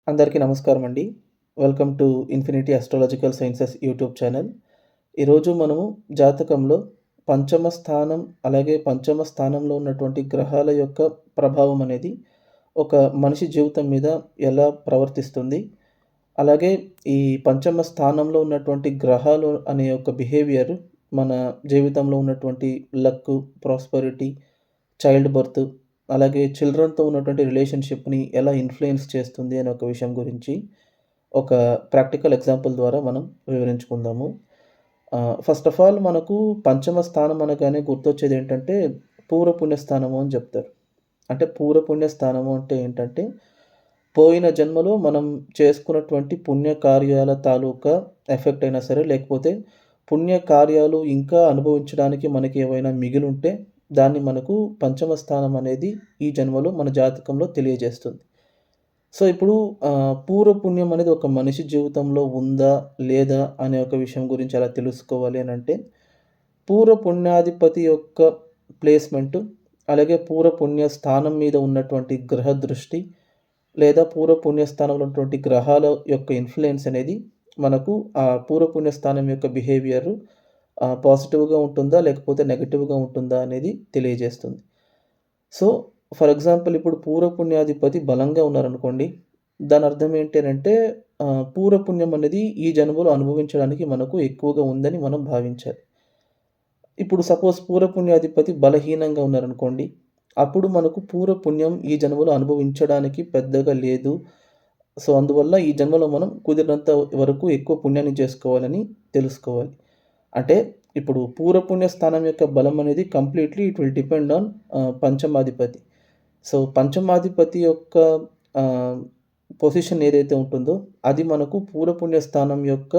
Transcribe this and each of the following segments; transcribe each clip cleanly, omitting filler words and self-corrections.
అందరికీ నమస్కారం అండి. Welcome to infinity astrological sciences YouTube channel. ఈరోజు మనము జాతకంలో పంచమ స్థానం, అలాగే పంచమ స్థానంలో ఉన్నటువంటి గ్రహాల యొక్క ప్రభావం అనేది ఒక మనిషి జీవితం మీద ఎలా ప్రవర్తిస్తుంది, అలాగే ఈ పంచమ స్థానంలో ఉన్నటువంటి గ్రహాలు అనే యొక్క బిహేవియర్ మన జీవితంలో ఉన్నటువంటి లక్, ప్రాస్పరిటీ, చైల్డ్ బర్త్, అలాగే చిల్డ్రన్‌తో ఉన్నటువంటి రిలేషన్‌షిప్‌ని ఎలా ఇన్‌ఫ్లూయెన్స్ చేస్తుంది అనే ఒక విషయం గురించి ఒక ప్రాక్టికల్ ఎగ్జాంపుల్ ద్వారా మనం వివరించుకుందాము. ఫస్ట్ ఆఫ్ ఆల్ మనకు పంచమ స్థానం అనగానే గుర్తొచ్చేదేంటంటే పూర్వపుణ్య స్థానము అని చెప్తారు. అంటే పూర్వపుణ్య స్థానము అంటే ఏంటంటే, పోయిన జన్మలో మనం చేసుకున్నటువంటి పుణ్య కార్యాల తాలూకా ఎఫెక్ట్ అయినా సరే, లేకపోతే పుణ్య కార్యాలు ఇంకా అనుభవించడానికి మనకి ఏవైనా మిగిలుంటే దాన్ని మనకు పంచమ స్థానం అనేది ఈ జన్మలో మన జాతకంలో తెలియజేస్తుంది. సో, ఇప్పుడు పూర్వపుణ్యం అనేది ఒక మనిషి జీవితంలో ఉందా? లేదా? అనే ఒక విషయం గురించి ఎలా తెలుసుకోవాలి అనంటే, పూర్వపుణ్యాధిపతి యొక్క ప్లేస్‌మెంటు, అలాగే పూర్వపుణ్య స్థానం మీద ఉన్నటువంటి గ్రహ దృష్టి, లేదా పూర్వపుణ్య స్థానంలో ఉన్నటువంటి గ్రహాల యొక్క ఇన్‌ఫ్లూయెన్స్ అనేది మనకు ఆ పూర్వపుణ్య స్థానం యొక్క బిహేవియరు పాజిటివ్‌గా ఉంటుందా? లేకపోతే నెగెటివ్‌గా ఉంటుందా? అనేది తెలియజేస్తుంది. సో, ఫర్ ఎగ్జాంపుల్ ఇప్పుడు పూర్వపుణ్యాధిపతి బలంగా ఉన్నారనుకోండి. దాని అర్థం ఏంటి అనంటే పూర్వపుణ్యం అనేది ఈ జన్మలో అనుభవించడానికి మనకు ఎక్కువగా ఉందని మనం భావించాలి. ఇప్పుడు సపోజ్ పూర్వపుణ్యాధిపతి బలహీనంగా ఉన్నారనుకోండి. అప్పుడు మనకు పూర్వపుణ్యం ఈ జన్మలో అనుభవించడానికి పెద్దగా లేదు. సో, అందువల్ల ఈ జన్మలో మనం కుదిరినంత వరకు ఎక్కువ పుణ్యాన్ని చేసుకోవాలని తెలుసుకోవాలి. అంటే ఇప్పుడు పూర్వపుణ్య స్థానం యొక్క బలం అనేది completely it will depend on పంచమాధిపతి. సో, పంచమాధిపతి యొక్క ఆహ్, పొజిషన్ ఏదైతే ఉంటుందో అది మనకు పూర్వపుణ్య స్థానం యొక్క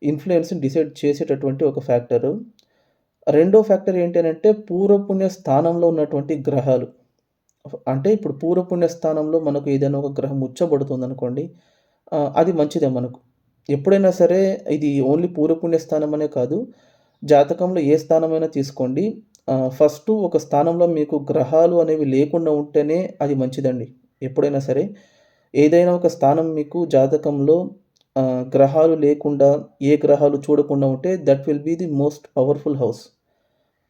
ఇన్‌ఫ్లూయెన్స్‌ని డిసైడ్ చేసేటటువంటి ఒక ఫ్యాక్టరు. రెండో ఫ్యాక్టర్ ఏంటి అనంటే పూర్వపుణ్య స్థానంలో ఉన్నటువంటి గ్రహాలు. అంటే ఇప్పుడు పూర్వపుణ్య స్థానంలో మనకు ఏదైనా ఒక గ్రహం ఉచ్చబడుతుందనుకోండి, అది మంచిదే మనకు. ఎప్పుడైనా సరే ఇది ఓన్లీ పూర్వపుణ్య స్థానం అనే కాదు. జాతకంలో ఏ స్థానమైనా తీసుకోండి. ఫస్టు ఒక స్థానంలో మీకు గ్రహాలు అనేవి లేకుండా ఉంటేనే అది మంచిదండి. ఎప్పుడైనా సరే ఏదైనా ఒక స్థానం మీకు జాతకంలో గ్రహాలు లేకుండా, ఏ గ్రహాలు చూడకుండా ఉంటే that will be the most powerful house.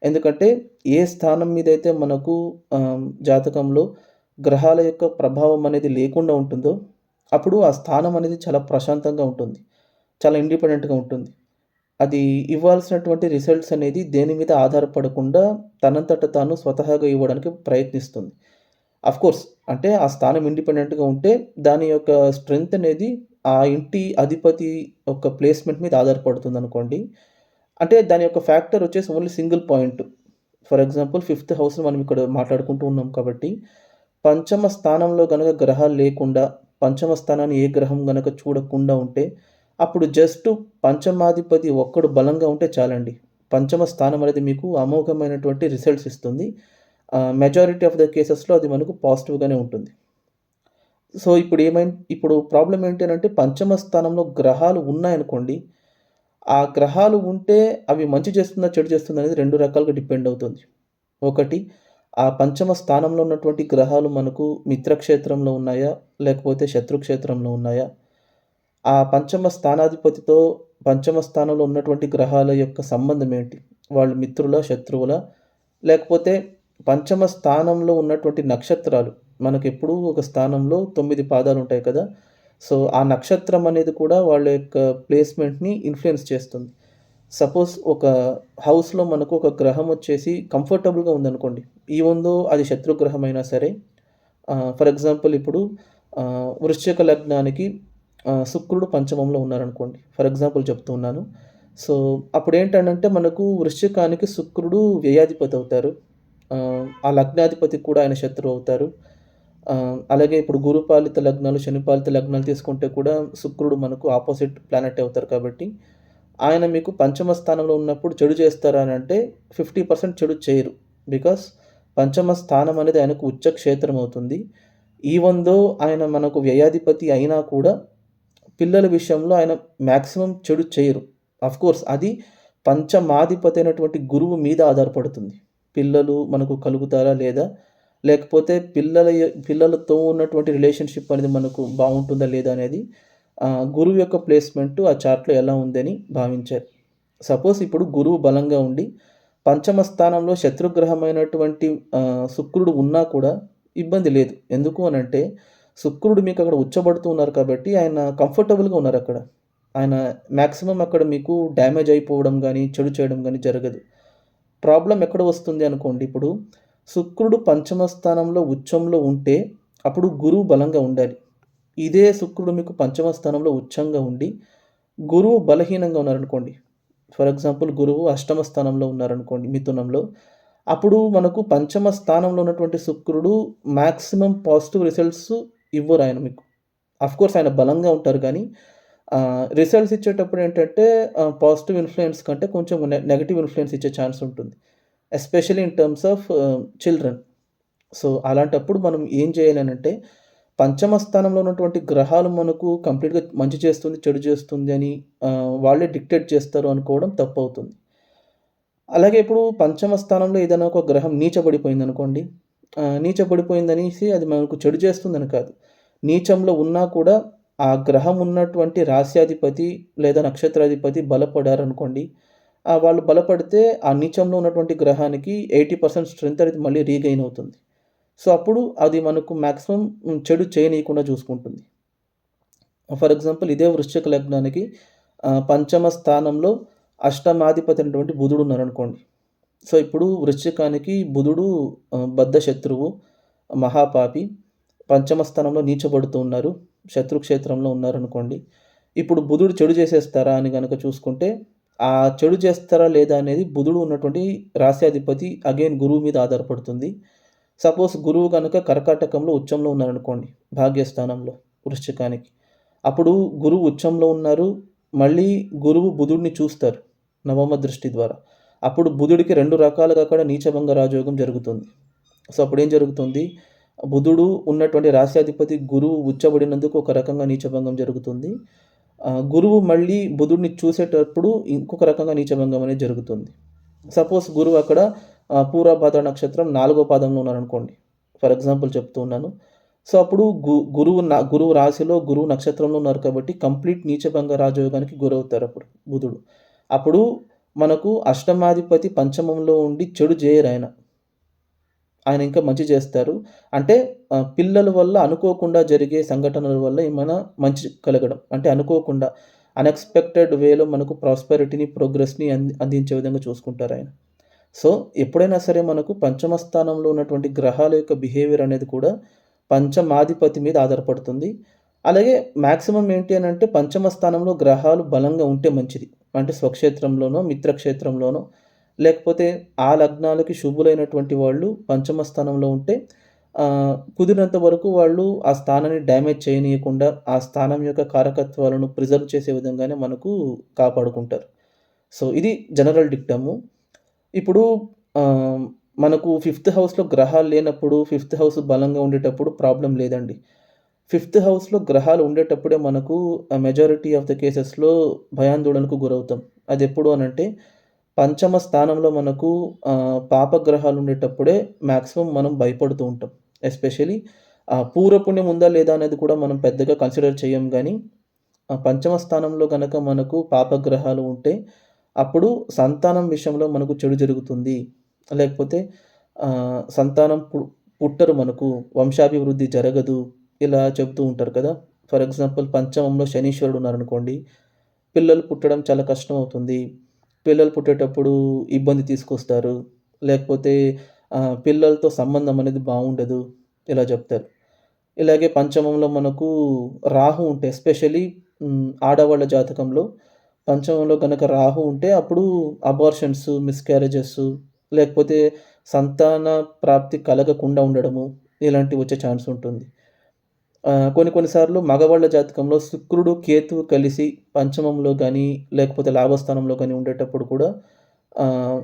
ఎందుకంటే ఏ స్థానం మీదైతే మనకు జాతకంలో గ్రహాల యొక్క ప్రభావం అనేది లేకుండా ఉంటుందో, అప్పుడు ఆ స్థానం అనేది చాలా ప్రశాంతంగా ఉంటుంది. చాలా ఇండిపెండెంట్‌గా ఉంటుంది. అది ఇవ్వాల్సినటువంటి రిజల్ట్స్ అనేది దేని మీద ఆధారపడకుండా తనంతట తాను స్వతహాగా ఇవ్వడానికి ప్రయత్నిస్తుంది. ఆఫ్‌కోర్స్ అంటే ఆ స్థానం ఇండిపెండెంట్‌గా ఉంటే దాని యొక్క స్ట్రెంత్ అనేది ఆ ఇంటి అధిపతి యొక్క ప్లేస్‌మెంట్ మీద ఆధారపడుతుందనుకోండి. అంటే దాని యొక్క ఫ్యాక్టర్ వచ్చేసి only single point. For example fifth హౌస్‌ని మనం ఇక్కడ మాట్లాడుకుంటూ ఉన్నాం కాబట్టి, పంచమ స్థానంలో గనక గ్రహాలు లేకుండా, పంచమ స్థానాన్ని ఏ గ్రహం గనక చూడకుండా ఉంటే, అప్పుడు జస్ట్ పంచమాధిపతి ఒక్కడు బలంగా ఉంటే చాలండి. పంచమ స్థానం అనేది మీకు అమోఘమైనటువంటి రిజల్ట్స్ ఇస్తుంది. మెజారిటీ ఆఫ్ ద కేసెస్‌లో అది మనకు పాజిటివ్‌గానే ఉంటుంది. సో, ఇప్పుడు ప్రాబ్లమ్ ఏంటి అనంటే పంచమ స్థానంలో గ్రహాలు ఉన్నాయనుకోండి, ఆ గ్రహాలు ఉంటే అవి మంచి చేస్తుందా? చెడు చేస్తుందా? అనేది 2 రకాలుగా డిపెండ్ అవుతుంది. ఒకటి ఆ పంచమ స్థానంలో ఉన్నటువంటి గ్రహాలు మనకు మిత్రక్షేత్రంలో ఉన్నాయా? లేకపోతే శత్రుక్షేత్రంలో ఉన్నాయా? ఆ పంచమ స్థానాధిపతితో పంచమ స్థానంలో ఉన్నటువంటి గ్రహాల యొక్క సంబంధం ఏంటి? వాళ్ళు మిత్రులా? శత్రువులా? లేకపోతే పంచమ స్థానంలో ఉన్నటువంటి నక్షత్రాలు మనకెప్పుడూ ఒక స్థానంలో 9 పాదాలుంటాయి కదా! సో, ఆ నక్షత్రం అనేది కూడా వాళ్ళ యొక్క ప్లేస్‌మెంట్‌ని ఇన్‌ఫ్లూయెన్స్ చేస్తుంది. సపోజ్ ఒక హౌస్‌లో మనకు ఒక గ్రహం వచ్చేసి కంఫర్టబుల్‌గా ఉందనుకోండి. ఈవెన్ దో అది శత్రుగ్రహమైనా సరే ఫర్ ఎగ్జాంపుల్ ఇప్పుడు వృశ్చిక లగ్నానికి శుక్రుడు పంచమంలో ఉన్నారనుకోండి. ఫర్ ఎగ్జాంపుల్ చెప్తూ ఉన్నాను. సో, అప్పుడేంటనంటే మనకు వృశ్చికానికి శుక్రుడు వ్యయాధిపతి అవుతారు. ఆ లగ్నాధిపతికి కూడా ఆయన శత్రువు అవుతారు. అలాగే ఇప్పుడు గురుపాలిత లగ్నాలు, శనిపాలిత లగ్నాలు తీసుకుంటే కూడా శుక్రుడు మనకు ఆపోజిట్ ప్లానెట్ అవుతారు కాబట్టి, ఆయన మీకు పంచమ స్థానంలో ఉన్నప్పుడు చెడు చేస్తారా అనంటే 50% చెడు చేయరు. బికాస్ పంచమ స్థానం అనేది ఆయనకు ఉచ్చ క్షేత్రం అవుతుంది. ఈవెన్ దో ఆయన మనకు వ్యయాధిపతి అయినా కూడా పిల్లల విషయంలో ఆయన మాక్సిమం చెడు చేయరు. ఆఫ్‌కోర్స్ అది పంచమాధిపతి అయినటువంటి గురువు మీద ఆధారపడుతుంది. పిల్లలు మనకు కలుగుతారా లేదా? లేకపోతే పిల్లలతో ఉన్నటువంటి రిలేషన్‌షిప్ అనేది మనకు బావుంటుందా లేదా అనేది గురువు యొక్క ప్లేస్‌మెంటు ఆ చార్ట్‌లో ఎలా ఉందని భావించారు. సపోజ్ ఇప్పుడు గురువు బలంగా ఉండి పంచమ స్థానంలో శత్రుగ్రహమైనటువంటి శుక్రుడు ఉన్నా కూడా ఇబ్బంది లేదు. ఎందుకు అనంటే శుక్రుడు మీకక్కడ ఉచ్చబడుతూ ఉన్నారు కాబట్టి ఆయన కంఫర్టబుల్‌గా ఉన్నారక్కడ. ఆయన మాక్సిమం అక్కడ మీకు డ్యామేజ్ అయిపోవడం గానీ, చెడు చేయడం గానీ జరగదు. ప్రాబ్లమ్ ఎక్కడ వస్తుంది అనుకోండి ఇప్పుడు శుక్రుడు పంచమ స్థానంలో ఉచ్చంలో ఉంటే అప్పుడు గురువు బలంగా ఉండాలి. ఇదే శుక్రుడు మీకు పంచమ స్థానంలో ఉచ్చంగా ఉండి, గురువు బలహీనంగా ఉన్నారనుకోండి. ఫర్ ఎగ్జాంపుల్ గురువు అష్టమ స్థానంలో ఉన్నారనుకోండి మిథునంలో. అప్పుడు మనకు పంచమ స్థానంలో ఉన్నటువంటి శుక్రుడు మాక్సిమం పాజిటివ్ రిజల్ట్స్ ఇవ్వరాయన మీకు. ఆఫ్‌కోర్స్ ఆయన బలంగా ఉంటారు గానీ, రిజల్ట్స్ ఇచ్చేటప్పుడు ఏంటంటే పాజిటివ్ ఇన్‌ఫ్లుయెన్స్ కంటే కొంచెం నెగెటివ్ ఇన్‌ఫ్లుయెన్స్ ఇచ్చే ఛాన్స్ ఉంటుంది. Especially in terms of children. So, అలాంటప్పుడు మనం ఏం చేయాలనంటే, పంచమ స్థానంలో ఉన్నటువంటి గ్రహాలు మనకు కంప్లీట్‌గా మంచి చేస్తుంది, చెడు చేస్తుంది అని వాళ్ళే డిక్టేట్ చేస్తారు అనుకోవడం తప్పవుతుంది. అలాగే ఇప్పుడు పంచమ స్థానంలో ఏదైనా ఒక గ్రహం నీచబడిపోయిందనుకోండి. నీచబడిపోయిందనేసి అది మనకు చెడు చేస్తుందని కాదు. నీచంలో ఉన్నా కూడా ఆ గ్రహం ఉన్నటువంటి రాశ్యాధిపతి లేదా నక్షత్రాధిపతి బలపడారనుకోండి. వాళ్ళు బలపడితే ఆ నీచంలో ఉన్నటువంటి గ్రహానికి 80% స్ట్రెంత్ అనేది మళ్ళీ రీగెయిన్ అవుతుంది. సో, అప్పుడు అది మనకు మాక్సిమం చెడు చేయనీయకుండా చూసుకుంటుంది. ఫర్ ఎగ్జాంపుల్ ఇదే వృశ్చిక లగ్నానికి పంచమ స్థానంలో అష్టమాధిపతి అయినటువంటి బుధుడు ఉన్నారనుకోండి. సో, ఇప్పుడు వృశ్చికానికి బుధుడు బద్ధ శత్రువు, మహాపాపి, పంచమ స్థానంలో నీచబడుతూ ఉన్నారు. శత్రుక్షేత్రంలో ఉన్నారనుకోండి. ఇప్పుడు బుధుడు చెడు చేసేస్తారా అని గనక చూసుకుంటే, ఆ చెడు చేస్తారా లేదా అనేది బుధుడు ఉన్నటువంటి రాశ్యాధిపతి అగైన్ గురువు మీద ఆధారపడుతుంది. సపోజ్ గురువు గనక కర్కాటకంలో ఉచ్చంలో ఉన్నారనుకోండి, భాగ్యస్థానంలో వృశ్చికానికి. అప్పుడు గురువు ఉచ్చంలో ఉన్నారు. మళ్ళీ గురువు బుధుడిని చూస్తారు నవమ దృష్టి ద్వారా. అప్పుడు బుధుడికి 2 రకాలుగా అక్కడ నీచభంగ రాజయోగం జరుగుతుంది. సో, అప్పుడేం జరుగుతుంది? బుధుడు ఉన్నటువంటి రాశ్యాధిపతి గురువు ఉచ్చబడినందుకు ఒక రకంగా నీచభంగం జరుగుతుంది. గురువు మళ్ళీ బుధుడిని చూసేటప్పుడు ఇంకొక రకంగా నీచభంగం అనేది జరుగుతుంది. సపోజ్ గురువు అక్కడ పూర్వభాద్ర నక్షత్రం 4వ పాదంలో ఉన్నారనుకోండి. ఫర్ ఎగ్జాంపుల్ చెప్తూ ఉన్నాను. సో, అప్పుడు గురువు రాశిలో, గురువు నక్షత్రంలో ఉన్నారు కాబట్టి కంప్లీట్ నీచభంగ రాజయోగానికి గురవుతారప్పుడు బుధుడు. అప్పుడు మనకు అష్టమాధిపతి పంచమంలో ఉండి చెడు జేయరాయన. ఆయన ఇంకా మంచి చేస్తారు. అంటే పిల్లల వల్ల అనుకోకుండా జరిగే సంఘటనల వల్ల ఏమైనా మంచి కలగడం. అంటే అనుకోకుండా అన్‌ఎక్స్‌పెక్టెడ్ వేలో మనకు ప్రాస్పెరిటీని, ప్రోగ్రెస్‌ని అందించే విధంగా చూసుకుంటారాయన. సో, ఎప్పుడైనా సరే మనకు పంచమ స్థానంలో ఉన్నటువంటి గ్రహాల యొక్క బిహేవియర్ అనేది కూడా పంచమాధిపతి మీద ఆధారపడుతుంది. అలాగే మాక్సిమం ఏంటి అనంటే పంచమ స్థానంలో గ్రహాలు బలంగా ఉంటే మంచిది. అంటే స్వక్షేత్రంలోనో, మిత్రక్షేత్రంలోనో లేకపోతే ఆ లగ్నాలకి శుభులైనటువంటి వాళ్ళు పంచమ స్థానంలో ఉంటే కుదిరినంత వరకు వాళ్ళు ఆ స్థానాన్ని డ్యామేజ్ చేయనీయకుండా, ఆ స్థానం యొక్క కారకత్వాలను ప్రిజర్వ్ చేసే విధంగానే మనకు కాపాడుకుంటారు. సో, ఇది జనరల్ డిక్టము. ఇప్పుడు ఆహ్, మనకు ఫిఫ్త్ హౌస్‌లో గ్రహాలు లేనప్పుడు, ఫిఫ్త్ హౌస్ బలంగా ఉండేటప్పుడు ప్రాబ్లమ్ లేదండి. ఫిఫ్త్ హౌస్‌లో గ్రహాలు ఉండేటప్పుడే మనకు మెజారిటీ ఆఫ్ ద కేసెస్‌లో భయాందోళనకు గురవుతాం. అదెప్పుడు అనంటే పంచమ స్థానంలో మనకు పాపగ్రహాలు ఉండేటప్పుడే మాక్సిమం మనం భయపడుతూ ఉంటాం. ఎస్పెషల్లీ పూర్వపుణ్యం ఉందా లేదా అనేది కూడా మనం పెద్దగా కన్సిడర్ చేయం గానీ, పంచమ స్థానంలో గనక మనకు పాపగ్రహాలు ఉంటే, అప్పుడు సంతానం విషయంలో మనకు చెడు జరుగుతుంది. లేకపోతే సంతానం పుట్టరు మనకు, వంశాభివృద్ధి జరగదు. ఇలా చెప్తూ ఉంటారు కదా! ఫర్ ఎగ్జాంపుల్ పంచమంలో శనీశ్వరుడు ఉన్నారనుకోండి, పిల్లలు పుట్టడం చాలా కష్టమవుతుంది. పిల్లలు పుట్టేటప్పుడు ఇబ్బంది తీసుకొస్తారు. లేకపోతే పిల్లలతో సంబంధం అనేది బావుండదు. ఇలా చెప్తారు. ఇలాగే పంచమంలో మనకు రాహు ఉంటే ఎస్పెషల్లీ ఆడవాళ్ళ జాతకంలో పంచమంలో గనక రాహు ఉంటే అప్పుడు అబార్షన్స్, మిస్‌క్యారేజెస్ లేకపోతే సంతాన ప్రాప్తి కలగకుండా ఉండడము ఇలాంటివి వచ్చే ఛాన్స్ ఉంటుంది. కొన్ని కొన్ని సార్లు మగవాళ్ళ జాతకంలో శుక్రుడు, కేతువు కలిసి పంచమంలో గానీ, లేకపోతే లాభస్థానంలో గానీ ఉండేటప్పుడు కూడా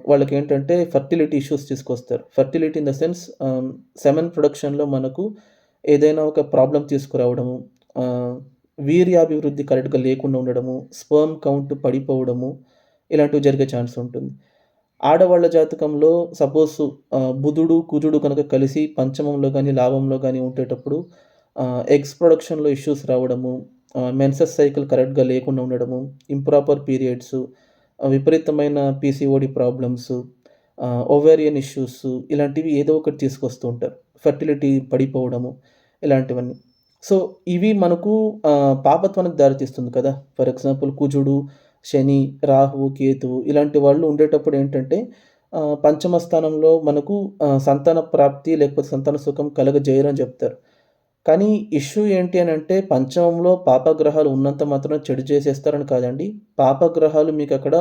వాళ్ళకేంటంటే ఫెర్టిలిటీ ఇష్యూస్ తీసుకొస్తారు. Fertility in the sense semen ప్రొడక్షన్‌లో మనకు ఏదైనా ఒక ప్రాబ్లమ్ తీసుకురావడము, వీర్యాభివృద్ధి కరెక్ట్‌గా లేకుండా ఉండడము, స్పెర్మ్ కౌంట్ పడిపోవడము, ఇలాంటివి జరిగే ఛాన్స్ ఉంటుంది. ఆడవాళ్ళ జాతకంలో సపోజ్ బుధుడు, కుజుడు కనుక కలిసి పంచమంలో గాని, లాభంలో గాని ఉండేటప్పుడు ఎగ్స్ ప్రొడక్షన్‌లో ఇష్యూస్ రావడము, మెన్సెస్ సైకిల్ కరెక్ట్‌గా లేకుండా ఉండడము, ఇంప్రాపర్ పీరియడ్స్, విపరీతమైన పీసీఓడీ ప్రాబ్లమ్స్, ఓవేరియన్ ఇష్యూస్ ఇలాంటివి ఏదో ఒకటి తీసుకొస్తూ ఉంటారు. ఫెర్టిలిటీ పడిపోవడము ఇలాంటివన్నీ. సో, ఇవి మనకు పాపత్వానికి దారితీస్తుంది కదా! ఫర్ ఎగ్జాంపుల్ కుజుడు, శని, రాహువు, కేతువు ఇలాంటి వాళ్ళు ఉండేటప్పుడు ఏంటంటే పంచమ స్థానంలో మనకు సంతాన ప్రాప్తి లేకపోతే సంతాన సుఖం కలగజేయరని చెప్తారు. కానీ ఇష్యూ ఏంటి అనంటే పంచమంలో పాపగ్రహాలు ఉన్నంత మాత్రాన చెడు చేసేస్తారని కాదండి. పాపగ్రహాలు మీకక్కడ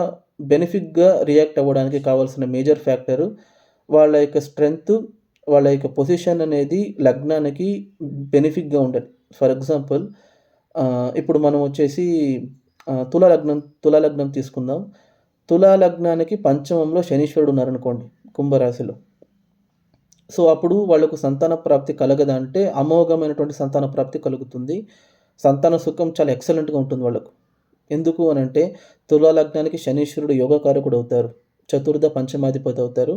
బెనిఫిట్‌గా రియాక్ట్ అవ్వడానికి కావాల్సిన మేజర్ ఫ్యాక్టరు వాళ్ళ యొక్క స్ట్రెంగ్త్, వాళ్ళ యొక్క పొజిషన్ అనేది లగ్నానికి బెనిఫిట్‌గా ఉండాలి. ఫర్ ఎగ్జాంపుల్ ఇప్పుడు మనం వచ్చేసి తులా లగ్నం తీసుకుందాం. తులా లగ్నానికి పంచమంలో శనీశ్వరుడు ఉన్నారనుకోండి కుంభరాశిలో. సో, అప్పుడు వాళ్ళకు సంతాన ప్రాప్తి కలగదా అంటే అమోఘమైనటువంటి సంతాన ప్రాప్తి కలుగుతుంది. సంతాన సుఖం చాలా ఎక్సలెంట్‌గా ఉంటుంది వాళ్ళకు. ఎందుకు అనంటే తులా లగ్నానికి శనీశ్వరుడు యోగకారకుడవుతారు. చతుర్థ పంచమాధిపతి అవుతారు.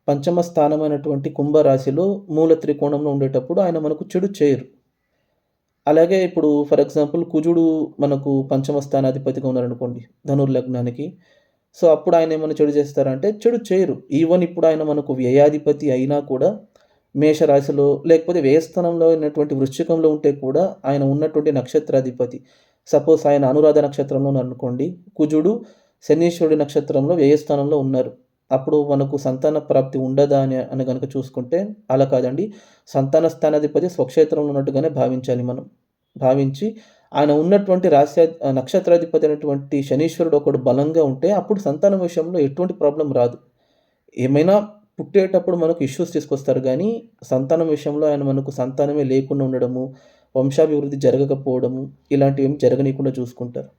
పంచమ స్థానమైనటువంటి కుంభరాశిలో మూల త్రికోణంలో ఉండేటప్పుడు ఆయన మనకు చెడు చేయరు. అలాగే ఇప్పుడు ఫర్ ఎగ్జాంపుల్ కుజుడు మనకు పంచమ స్థానాధిపతిగా ఉన్నారనుకోండి ధనుర్లగ్నానికి. సో, అప్పుడు ఆయనేమన్నా చెడు చేస్తారంటే చెడు చేయరు. ఈవెన్ ఇప్పుడు ఆయన మనకు వ్యయాధిపతి అయినా కూడా మేషరాశిలో లేకపోతే వ్యయస్థానంలో ఉన్నటువంటి వృశ్చికంలో ఉంటే కూడా ఆయన ఉన్నటువంటి నక్షత్రాధిపతి. సపోజ్ ఆయన అనురాధ నక్షత్రంలో ఉన్నారనుకోండి. కుజుడు శనీశ్వరుడి నక్షత్రంలో వ్యయస్థానంలో ఉన్నారు. అప్పుడు మనకు సంతాన ప్రాప్తి ఉండదా అని గనక చూసుకుంటే అలా కాదండి. సంతాన స్థానాధిపతి స్వక్షేత్రంలో ఉన్నట్టుగానే భావించాలి మనం. భావించి ఆయన ఉన్నటువంటి నక్షత్రాధిపతి అయినటువంటి శనీశ్వరుడు ఒకడు బలంగా ఉంటే అప్పుడు సంతానం విషయంలో ఎటువంటి ప్రాబ్లమ్ రాదు. ఏమైనా పుట్టేటప్పుడు మనకు ఇష్యూస్ తీసుకొస్తారు గానీ, సంతానం విషయంలో ఆయన మనకు సంతానమే లేకుండా ఉండడము, వంశాభివృద్ధి జరగకపోవడము, ఇలాంటివేమి జరగనీయకుండా చూసుకుంటారు.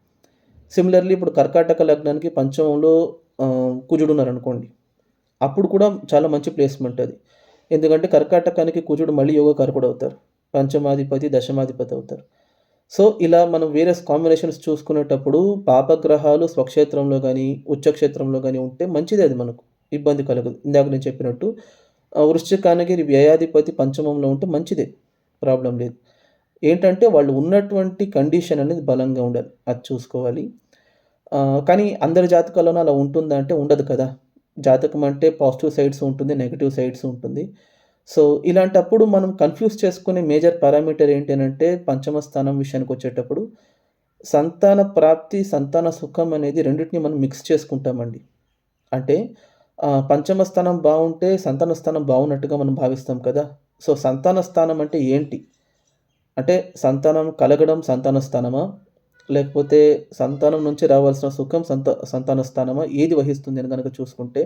సిమిలర్‌లీ ఇప్పుడు కర్కాటక లగ్నానికి పంచమంలో కుజుడున్నారనుకోండి. అప్పుడు కూడా చాలా మంచి ప్లేస్‌మెంట్ అది. ఎందుకంటే కర్కాటకానికి కుజుడు మళ్ళీ యోగకారకుడవుతారు. పంచమాధిపతి, దశమాధిపతి అవుతారు. సో, ఇలా మనం వేరియస్ కాంబినేషన్స్ చూసుకునేటప్పుడు పాపగ్రహాలు స్వక్షేత్రంలో గానీ, ఉచ్చక్షేత్రంలో గానీ ఉంటే మంచిదే అది మనకు. ఇబ్బంది కలగదు. ఇందాక నేను చెప్పినట్టు వృశ్చికానికి వ్యయాధిపతి పంచమంలో ఉంటే మంచిదే. ప్రాబ్లమ్ లేదు. ఏంటంటే వాళ్ళు ఉన్నటువంటి కండిషన్ అనేది బలంగా ఉండాలి. అది చూసుకోవాలి. కానీ అందరి జాతకాల్లోనూ అలా ఉంటుందా అంటే ఉండదు కదా! జాతకం అంటే పాజిటివ్ సైడ్స్ ఉంటుంది. నెగెటివ్ సైడ్స్ ఉంటుంది. సో, ఇలాంటప్పుడు మనం కన్‌ఫ్యూజ్ చేసుకునే మేజర్ పారామీటర్ ఏంటి అనంటే పంచమ స్థానం విషయానికొచ్చేటప్పుడు సంతాన ప్రాప్తి, సంతాన సుఖం అనేది రెండిటిని మనం మిక్స్ చేసుకుంటామండి. అంటే పంచమ స్థానం బావుంటే సంతాన స్థానం బావున్నట్టుగా మనం భావిస్తాం కదా! సో, సంతాన స్థానం అంటే ఏంటి? అంటే సంతానం కలగడం సంతాన స్థానమా? లేకపోతే సంతానం నుంచి రావాల్సిన సుఖం సంతాన స్థానమా? ఏది వహిస్తుంది అని గనక చూసుకుంటే,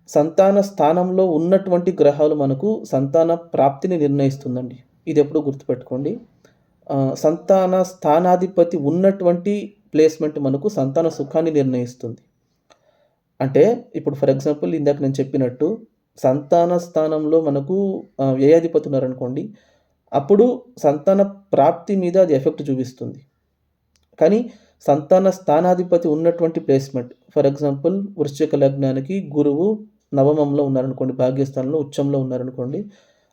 సంతాన స్థానంలో ఉన్నటువంటి గ్రహాలు మనకు సంతాన ప్రాప్తిని నిర్ణయిస్తుందండి. ఇదెప్పుడూ గుర్తుపెట్టుకోండి. సంతాన స్థానాధిపతి ఉన్నటువంటి ప్లేస్‌మెంట్ మనకు సంతాన సుఖాన్ని నిర్ణయిస్తుంది. అంటే ఇప్పుడు ఫర్ ఎగ్జాంపుల్ ఇందాక నేను చెప్పినట్టు సంతాన స్థానంలో మనకు వ్యయాధిపతి ఉన్నారనుకోండి. అప్పుడు సంతాన ప్రాప్తి మీద అది ఎఫెక్ట్ చూపిస్తుంది. కానీ సంతాన స్థానాధిపతి ఉన్నటువంటి ప్లేస్‌మెంట్ ఫర్ ఎగ్జాంపుల్ వృశ్చిక లగ్నానికి గురువు నవమంలో ఉన్నారనుకోండి, భాగ్యస్థానంలో ఉచ్చంలో ఉన్నారనుకోండి.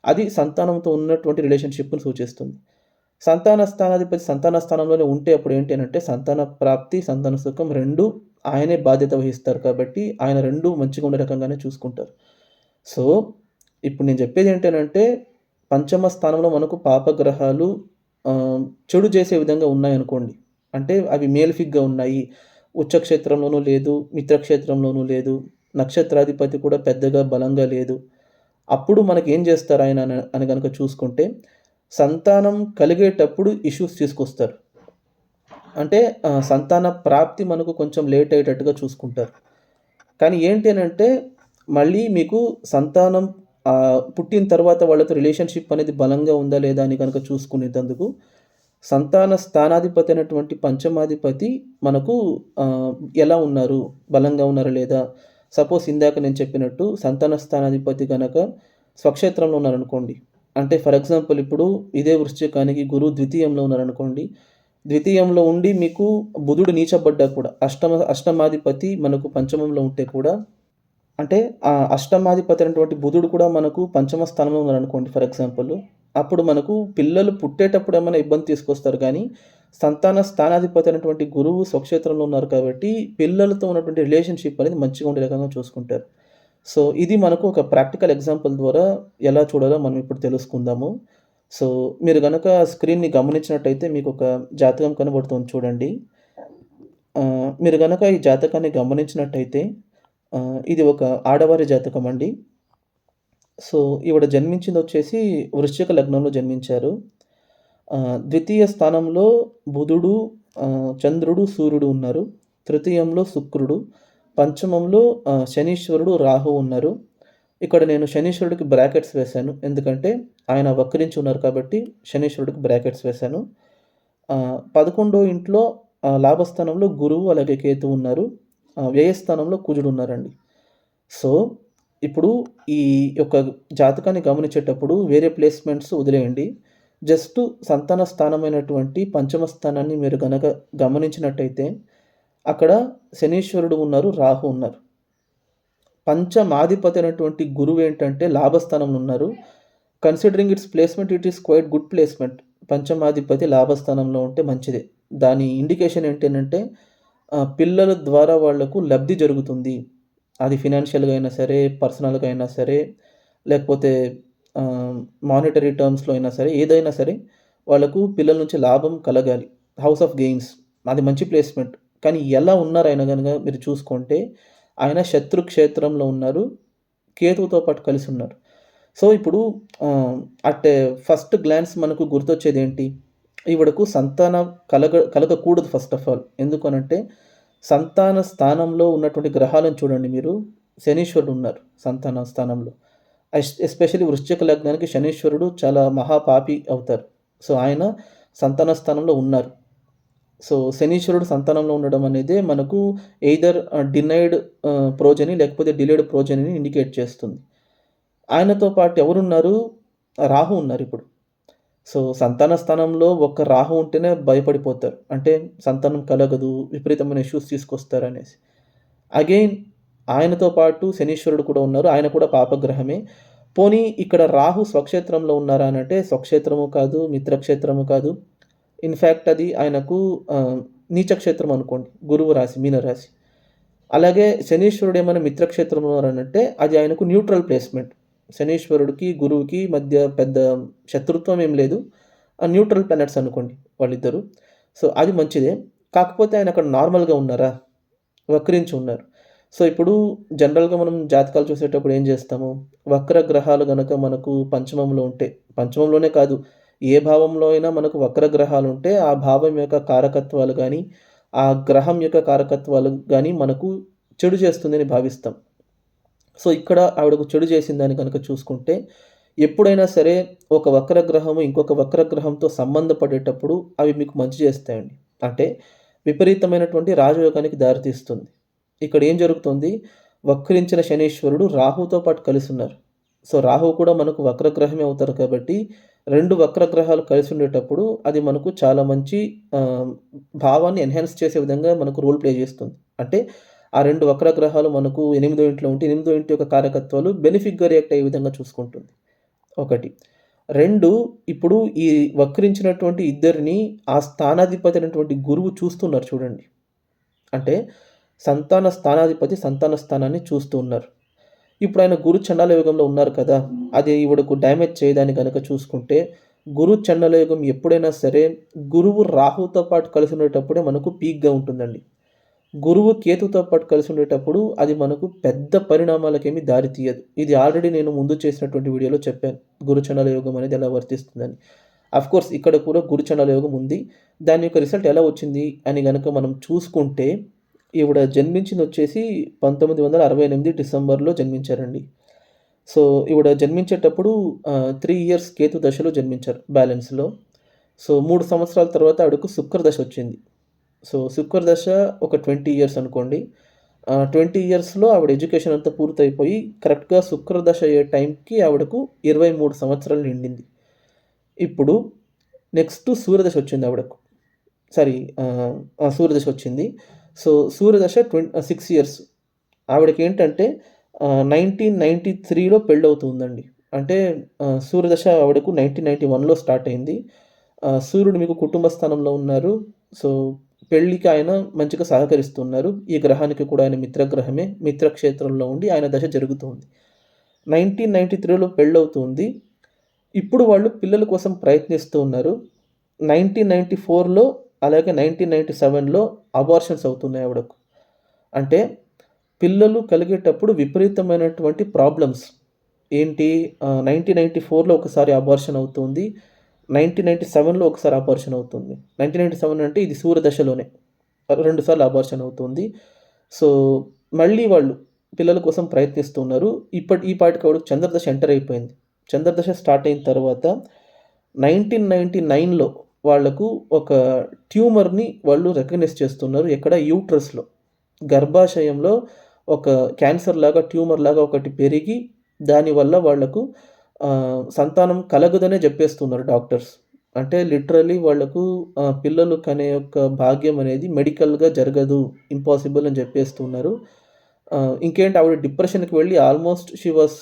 అది సంతానంతో ఉన్నటువంటి రిలేషన్‌షిప్‌ని సూచిస్తుంది. సంతాన స్థానాధిపతి సంతాన స్థానంలోనే ఉంటే అప్పుడు ఏంటి అనంటే సంతాన ప్రాప్తి, సంతాన సుఖం 2 ఆయనే బాధ్యత వహిస్తారు కాబట్టి ఆయన 2 మంచిగా ఉండే రకంగానే చూసుకుంటారు. సో, ఇప్పుడు నేను చెప్పేది ఏంటనంటే పంచమ స్థానంలో మనకు పాపగ్రహాలు చెడు చేసే విధంగా ఉన్నాయనుకోండి. అంటే అవి మేల్ఫిక్‌గా ఉన్నాయి. ఉచ్చక్షేత్రంలోనూ లేదు, మిత్రక్షేత్రంలోనూ లేదు, నక్షత్రాధిపతి కూడా పెద్దగా బలంగా లేదు. అప్పుడు మనకేం చేస్తారు ఆయన అని గనక చూసుకుంటే, సంతానం కలిగేటప్పుడు ఇష్యూస్ తీసుకొస్తారు. అంటే సంతాన ప్రాప్తి మనకు కొంచెం లేట్ అయ్యేటట్టుగా చూసుకుంటారు. కానీ ఏంటి అనంటే, మళ్ళీ మీకు సంతానం పుట్టిన తర్వాత వాళ్ళతో రిలేషన్‌షిప్ అనేది బలంగా ఉందా లేదా అని గనక చూసుకునేటందుకు సంతాన స్థానాధిపతి అయినటువంటి పంచమాధిపతి మనకు ఎలా ఉన్నారు? బలంగా ఉన్నారా లేదా? సపోజ్ ఇందాక నేను చెప్పినట్టు సంతాన స్థానాధిపతి గనక స్వక్షేత్రంలో ఉన్నారనుకోండి. అంటే ఫర్ ఎగ్జాంపుల్ ఇప్పుడు ఇదే వృశ్చికానికి గురువు ద్వితీయంలో ఉన్నారనుకోండి. ద్వితీయంలో ఉండి మీకు బుధుడు నీచబడ్డా కూడా అష్టమాధిపతి మనకు పంచమంలో ఉంటే కూడా అంటే అష్టమాధిపతి అయినటువంటి బుధుడు కూడా మనకు పంచమ స్థానంలో ఉన్నారనుకోండి ఫర్ ఎగ్జాంపుల్. అప్పుడు మనకు పిల్లలు పుట్టేటప్పుడు ఏమైనా ఇబ్బంది తీసుకొస్తారు గానీ, సంతాన స్థానాధిపతి అయినటువంటి గురువు స్వక్షేత్రంలో ఉన్నారు కాబట్టి, పిల్లలతో ఉన్నటువంటి రిలేషన్‌షిప్ అనేది మంచిగా ఉండే రకంగా చూసుకుంటారు. సో, ఇది మనకు ఒక ప్రాక్టికల్ ఎగ్జాంపుల్ ద్వారా ఎలా చూడాలో మనం ఇప్పుడు తెలుసుకుందాము. సో, మీరు గనక స్క్రీన్‌ని గమనించినట్టయితే మీకొక జాతకం కనబడుతుంది చూడండి. మీరు గనక ఈ జాతకాన్ని గమనించినట్టయితే ఇది ఒక ఆడవారి జాతకమండి. సో, ఈవిడ జన్మించిందొచ్చేసి వృశ్చిక లగ్నంలో జన్మించారు. ద్వితీయ స్థానంలో బుధుడు, చంద్రుడు, సూర్యుడు ఉన్నారు. తృతీయంలో శుక్రుడు, పంచమంలో శనీశ్వరుడు, రాహువు ఉన్నారు. ఇక్కడ నేను శనీశ్వరుడికి బ్రాకెట్స్ వేశాను. ఎందుకంటే ఆయన వక్రించి ఉన్నారు కాబట్టి శనీశ్వరుడికి బ్రాకెట్స్ వేశాను. 11వ ఇంట్లో లాభస్థానంలో గురువు అలాగే కేతువు ఉన్నారు. వ్యయస్థానంలో కుజుడు ఉన్నారండి. సో, ఇప్పుడు ఈ యొక్క జాతకాన్ని గమనించేటప్పుడు వేరే ప్లేస్‌మెంట్స్ వదిలేయండి. జస్ట్ సంతాన స్థానమైనటువంటి పంచమ స్థానాన్ని మీరు గనక గమనించినట్టయితే, అక్కడ శనీశ్వరుడు ఉన్నారు, రాహు ఉన్నారు. పంచమాధిపతి అయినటువంటి గురువేంటంటే లాభస్థానంలో ఉన్నారు. Considering its placement it is quite good placement. పంచమాధిపతి లాభస్థానంలో ఉంటే మంచిదే. దాని ఇండికేషన్ ఏంటనంటే పిల్లల ద్వారా వాళ్లకు లబ్ధి జరుగుతుంది. అది ఫినాన్షియల్‌గా అయినా సరే, పర్సనల్‌గా అయినా సరే, లేకపోతే మానిటరీ టర్మ్స్‌లో అయినా సరే, ఏదైనా సరే వాళ్ళకు పిల్లల నుంచి లాభం కలగాలి. హౌస్ ఆఫ్ గెయిన్స్ అది మంచి ప్లేస్‌మెంట్. కానీ ఎలా ఉన్నారు ఆయన గనక మీరు చూసుకుంటే, ఆయన శత్రు క్షేత్రంలో ఉన్నారు. కేతువుతో పాటు కలిసి ఉన్నారు. సో, ఇప్పుడు అట్ ఫస్ట్ గ్లాన్స్ మనకు గుర్తొచ్చేదేంటి? ఈవిడకు సంతానం కలగకూడదు ఫస్ట్ ఆఫ్ ఆల్. ఎందుకనంటే, సంతాన స్థానంలో ఉన్నటువంటి గ్రహాలను చూడండి మీరు. శనీశ్వరుడు ఉన్నారు సంతాన స్థానంలో. ఎస్పెషల్లీ వృశ్చిక లగ్నానికి శనీశ్వరుడు చాలా మహాపాపి అవుతారు. సో, ఆయన సంతాన స్థానంలో ఉన్నారు. సో, శనీశ్వరుడు సంతానంలో ఉండడం అనేదే మనకు ఎయిదర్ డినైడ్ ప్రోజెనీ లేకపోతే డిలేడ్ ప్రోజెనీని ఇండికేట్ చేస్తుంది. ఆయనతో పాటు ఎవరున్నారు? రాహు ఉన్నారిప్పుడు. సో, సంతాన స్థానంలో ఒక్క రాహు ఉంటేనే భయపడిపోతారు. అంటే సంతానం కలగదు, విపరీతమైన ఇష్యూస్ తీసుకొస్తారనేసి. అగైన్ ఆయనతో పాటు శనీశ్వరుడు కూడా ఉన్నారు. ఆయన కూడా పాపగ్రహమే. పోనీ ఇక్కడ రాహు స్వక్షేత్రంలో ఉన్నారా అనంటే స్వక్షేత్రము కాదు, మిత్రక్షేత్రము కాదు. ఇన్‌ఫాక్ట్ అది ఆయనకు నీచక్షేత్రం అనుకోండి. గురువు రాశి, మీనరాశి. అలాగే శనీశ్వరుడు ఏమైనా మిత్రక్షేత్రంలో ఉన్నారనంటే అది ఆయనకు న్యూట్రల్ ప్లేస్‌మెంట్. శనీశ్వరుడికి, గురువుకి మధ్య పెద్ద శత్రుత్వం ఏం లేదు. న్యూట్రల్ ప్లానెట్స్ అనుకోండి వాళ్ళిద్దరూ. సో, అది మంచిదే. కాకపోతే ఆయన అక్కడ నార్మల్‌గా ఉన్నారా? వక్రించి ఉన్నారు. సో, ఇప్పుడు జనరల్‌గా మనం జాతకాలు చూసేటప్పుడు ఏం చేస్తాము? వక్ర గ్రహాలు గనక మనకు పంచమంలో ఉంటే, పంచమంలోనే కాదు ఏ భావంలో అయినా మనకు వక్ర గ్రహాలుంటే, ఆ భావం యొక్క కారకత్వాలు గానీ, ఆ గ్రహం యొక్క కారకత్వాలు గానీ మనకు చెడు చేస్తుందని భావిస్తాం. సో, ఇక్కడ ఆవిడకు చెడు చేసిందని గనక చూసుకుంటే, ఎప్పుడైనా సరే ఒక వక్ర గ్రహము ఇంకొక వక్ర గ్రహంతో సంబంధపడేటప్పుడు అవి మీకు మంచి చేస్తాయండి. అంటే విపరీతమైనటువంటి రాజయోగానికి దారితీస్తుంది. ఇక్కడ ఏం జరుగుతుంది? వక్రించిన శనీశ్వరుడు రాహుతో పాటు కలిసున్నారు. సో, రాహువు కూడా మనకు వక్రగ్రహమే అవుతారు కాబట్టి 2 వక్రగ్రహాలు కలిసి ఉండేటప్పుడు అది మనకు చాలా మంచి భావాన్ని ఎన్హాన్స్ చేసే విధంగా మనకు రోల్ ప్లే చేస్తుంది. అంటే ఆ 2 వక్రగ్రహాలు మనకు 8దో ఇంట్లో ఉంటే 8దో ఇంటి యొక్క కారకత్వాలు బెనిఫిట్‌గా రియాక్ట్ అయ్యే విధంగా చూసుకుంటుంది. ఒకటి. 2 ఇప్పుడు ఈ వక్రించినటువంటి ఇద్దరిని ఆ స్థానాధిపతి అయినటువంటి గురువు చూస్తున్నారు చూడండి. అంటే సంతాన స్థానాధిపతి సంతాన స్థానాన్ని చూస్తూ ఉన్నారు. ఇప్పుడు ఆయన గురు చండాల యోగంలో ఉన్నారు కదా! అది ఈవిడకు డ్యామేజ్ చేయదని గనక చూసుకుంటే, గురు చండాల యోగం ఎప్పుడైనా సరే గురువు రాహుతో పాటు కలిసి ఉండేటప్పుడే మనకు పీక్‌గా ఉంటుందండి. గురువు కేతుతో పాటు కలిసి ఉండేటప్పుడు అది మనకు పెద్ద పరిణామాలకేమి దారి తీయదు. ఇది ఆల్రెడీ నేను ముందు చేసినటువంటి వీడియోలో చెప్పాను. గురు చండాల యోగం అనేది ఎలా వర్తిస్తుందని. ఆఫ్‌కోర్స్ ఇక్కడ కూడా గురు చండాల యోగం ఉంది. దాని యొక్క రిజల్ట్ ఎలా వచ్చింది అని గనక మనం చూసుకుంటే, ఈవిడ జన్మించిందొచ్చేసి 1968 డిసెంబర్‌లో జన్మించారండి. సో, ఈవిడ జన్మించేటప్పుడు 3 ఇయర్స్ కేతు దశలో జన్మించారు బ్యాలెన్స్‌లో. సో, 3 సంవత్సరాల తర్వాత ఆవిడకు శుక్రదశ వచ్చింది. సో, శుక్రదశ ఒక 20 ఇయర్స్ అనుకోండి. 20 ఇయర్స్‌లో ఆవిడ ఎడ్యుకేషన్ అంతా పూర్తయిపోయి కరెక్ట్‌గా శుక్రదశ అయ్యే టైంకి ఆవిడకు 23 సంవత్సరాలు నిండింది. ఇప్పుడు నెక్స్ట్ సూర్యదశ వచ్చింది ఆవిడకు. సారీ సూర్యదశ వచ్చింది. సో, సూర్యదశ 6 ఇయర్స్. ఆవిడకేంటంటే 1993లో పెళ్ళవుతుందండి. అంటే సూర్యదశ ఆవిడకు 1991లో స్టార్ట్ అయింది. సూర్యుడు మీకు కుటుంబ స్థానంలో ఉన్నారు. సో, పెళ్ళికి ఆయన మంచిగా సహకరిస్తున్నారు. ఈ గ్రహానికి కూడా ఆయన మిత్రగ్రహమే. మిత్రక్షేత్రంలో ఉండి ఆయన దశ జరుగుతుంది. 1993లో పెళ్ళవుతుంది. ఇప్పుడు వాళ్ళు పిల్లల కోసం ప్రయత్నిస్తూ ఉన్నారు. 1994లో అలాగే 1997లో అబార్షన్స్ అవుతున్నాయి ఆవిడకు. అంటే పిల్లలు కలిగేటప్పుడు విపరీతమైనటువంటి ప్రాబ్లమ్స్. ఏంటి 1994లో ఒకసారి అబార్షన్ అవుతుంది. 1997లో ఒకసారి అబార్షన్ అవుతుంది. 1997 అంటే ఇది సూర్యదశలోనే. 2 సార్లు అబార్షన్ అవుతుంది. సో, మళ్ళీ వాళ్ళు పిల్లల కోసం ప్రయత్నిస్తున్నారు. ఈ పాటికి ఆవిడకి చంద్రదశ ఎంటర్ అయిపోయింది. చంద్రదశ స్టార్ట్ అయిన తర్వాత 1999లో వాళ్ళకు ఒక ట్యూమర్‌ని వాళ్ళు రికగ్నైజ్ చేస్తున్నారు. ఎక్కడ? యూట్రస్‌లో. గర్భాశయంలో ఒక క్యాన్సర్‌లాగా, ట్యూమర్‌లాగా ఒకటి పెరిగి దానివల్ల వాళ్ళకు సంతానం కలగదనే జెప్పేస్తున్నారు డాక్టర్స్. అంటే లిటరల్లీ వాళ్ళకు పిల్లలు కనే యొక్క భాగ్యం అనేది మెడికల్‌గా జరగదు. ఇంపాసిబుల్ అని జెప్పేస్తున్నారు. ఇంకేంటి ఆవిడ డిప్రెషన్‌కి వెళ్ళి almost she was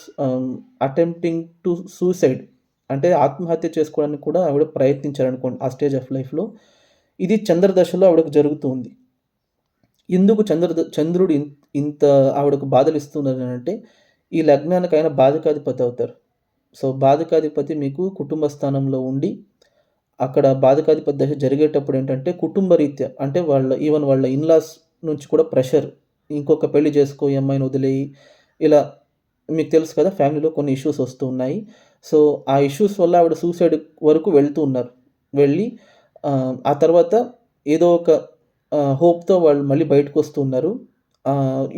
attempting to suicide. అంటే ఆత్మహత్య చేసుకోవడానికి కూడా ఆవిడ ప్రయత్నించారనుకోండి ఆ స్టేజ్ ఆఫ్ లైఫ్‌లో. ఇది చంద్రదశలో ఆవిడకు జరుగుతూ ఉంది. ఎందుకు చంద్రుడు ఇంత ఆవిడకు బాధలిస్తున్నారనంటే, ఈ లగ్నానికి ఆయన బాధకాధిపతి అవుతారు. సో, బాధకాధిపతి మీకు కుటుంబ స్థానంలో ఉండి, అక్కడ బాధకాధిపతి దశ జరిగేటప్పుడు ఏంటంటే, కుటుంబ రీత్యా అంటే ఈవెన్ వాళ్ళ ఇన్‌లాస్ నుంచి కూడా ప్రెషర్. ఇంకొక పెళ్లి చేసుకో, ఈ అమ్మాయిని వదిలేయి. ఇలా మీకు తెలుసు కదా! ఫ్యామిలీలో కొన్ని ఇష్యూస్ వస్తూ ఉన్నాయి. సో, ఆ ఇష్యూస్ వల్ల ఆవిడ సూసైడ్ వరకు వెళ్తూ ఉన్నారు. వెళ్ళి ఆ తర్వాత ఏదో ఒక హోప్‌తో వాళ్ళు మళ్ళీ బయటకొస్తూ ఉన్నారు.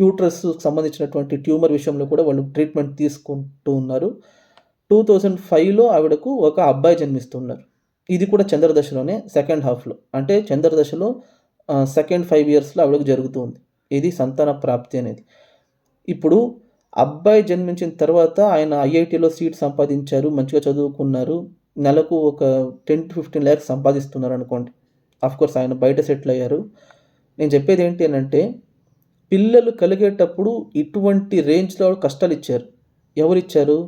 యూట్రస్‌కి సంబంధించినటువంటి ట్యూమర్ విషయంలో కూడా వాళ్ళు ట్రీట్మెంట్ తీసుకుంటూ ఉన్నారు. 2005లో ఆవిడకు ఒక అబ్బాయి జన్మిస్తున్నారు. ఇది కూడా చంద్రదశలోనే సెకండ్ హాఫ్‌లో. అంటే చంద్రదశలో సెకండ్ 5 ఇయర్స్‌లో ఆవిడకి జరుగుతూ ఉంది. ఇది సంతాన ప్రాప్తి అనేది. ఇప్పుడు అబ్బాయి జన్మించిన తర్వాత ఆయన ఐఐటీలో సీట్ సంపాదించారు. మంచిగా చదువుకున్నారు. నెలకు ఒక 10-15 లాక్స్ సంపాదిస్తున్నారనుకోండి. ఆఫ్‌కోర్స్ ఆయన బయట సెటిల్ అయ్యారు. నేను చెప్పేది ఏంటి అనంటే, పిల్లలు కలిగేటప్పుడు ఇటువంటి రేంజ్‌లో కష్టాలిచ్చారు. ఎవరిచ్చారు?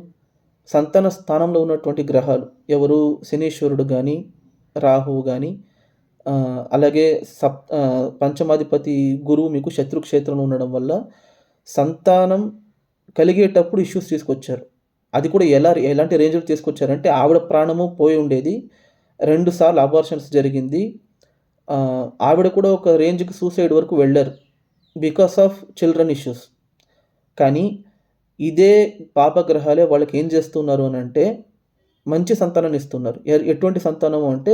సంతాన స్థానంలో ఉన్నటువంటి గ్రహాలు. ఎవరు? శనీశ్వరుడు గాని, రాహువు గాని, అలాగే పంచమాధిపతి గురువు మీకు శత్రుక్షేత్రంలో ఉండడం వల్ల సంతానం కలిగేటప్పుడు ఇష్యూస్ తీసుకొచ్చారు. అది కూడా ఎలాంటి రేంజ్‌లో తీసుకొచ్చారంటే ఆవిడ ప్రాణము పోయి ఉండేది. 2 సార్లు అబార్షన్స్ జరిగింది. ఆవిడ కూడా ఒక రేంజ్‌కి సూసైడ్ వరకు వెళ్లారు. Because of children issues. కానీ ఇదే పాపగ్రహాలే వాళ్ళకేం చేస్తున్నారు అనంటే మంచి సంతానాన్ని ఇస్తున్నారు. ఎటువంటి సంతానము అంటే